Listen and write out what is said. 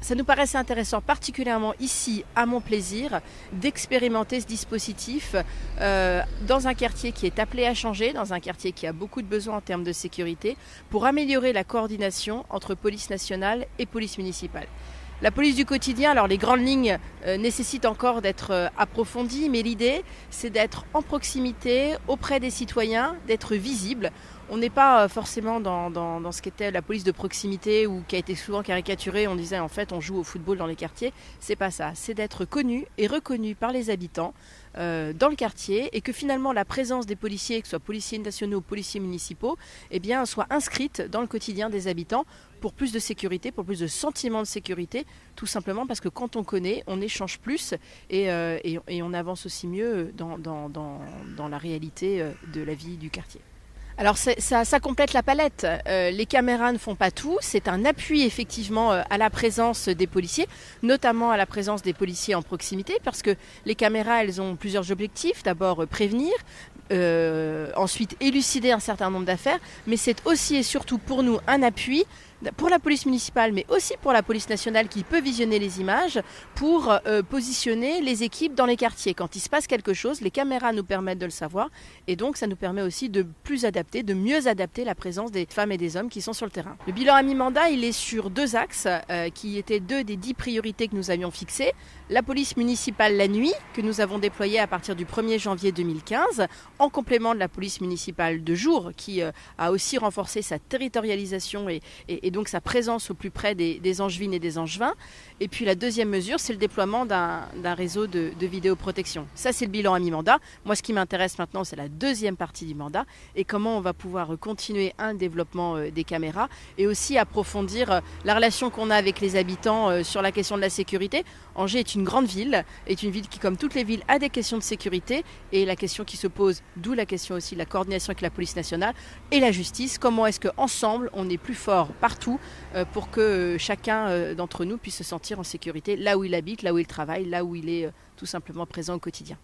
Ça nous paraissait intéressant, particulièrement ici, à Montplaisir, d'expérimenter ce dispositif dans un quartier qui est appelé à changer, dans un quartier qui a beaucoup de besoins en termes de sécurité, pour améliorer la coordination entre police nationale et police municipale. La police du quotidien, alors les grandes lignes nécessitent encore d'être approfondies, mais l'idée, c'est d'être en proximité, auprès des citoyens, d'être visible. On n'est pas forcément dans ce qu'était la police de proximité ou qui a été souvent caricaturée. On disait en fait on joue au football dans les quartiers. C'est pas ça. C'est d'être connu et reconnu par les habitants dans le quartier et que finalement la présence des policiers, que ce soit policiers nationaux ou policiers municipaux, eh bien, soit inscrite dans le quotidien des habitants pour plus de sécurité, pour plus de sentiment de sécurité, tout simplement parce que quand on connaît, on échange plus et on avance aussi mieux dans la réalité de la vie du quartier. Alors ça complète la palette. Les caméras ne font pas tout. C'est un appui effectivement à la présence des policiers, notamment à la présence des policiers en proximité, parce que les caméras, elles ont plusieurs objectifs. D'abord prévenir, ensuite élucider un certain nombre d'affaires, mais c'est aussi et surtout pour nous un appui pour la police municipale, mais aussi pour la police nationale qui peut visionner les images pour positionner les équipes dans les quartiers. Quand il se passe quelque chose, les caméras nous permettent de le savoir et donc ça nous permet aussi de mieux adapter la présence des femmes et des hommes qui sont sur le terrain. Le bilan à mi-mandat, il est sur 2 axes qui étaient 2 des 10 priorités que nous avions fixées. La police municipale la nuit, que nous avons déployée à partir du 1er janvier 2015, en complément de la police municipale de jour, qui a aussi renforcé sa territorialisation et donc sa présence au plus près des Angevines et des Angevins. Et puis la deuxième mesure, c'est le déploiement d'un réseau de vidéoprotection. Ça, c'est le bilan à mi-mandat. Moi, ce qui m'intéresse maintenant, c'est la deuxième partie du mandat et comment on va pouvoir continuer un développement des caméras et aussi approfondir la relation qu'on a avec les habitants sur la question de la sécurité. Angers est une grande ville, est une ville qui, comme toutes les villes, a des questions de sécurité et la question qui se pose, d'où la question aussi de la coordination avec la police nationale et la justice. Comment est-ce qu'ensemble, on est plus fort partout pour que chacun d'entre nous puisse se sentir en sécurité là où il habite, là où il travaille, là où il est tout simplement présent au quotidien.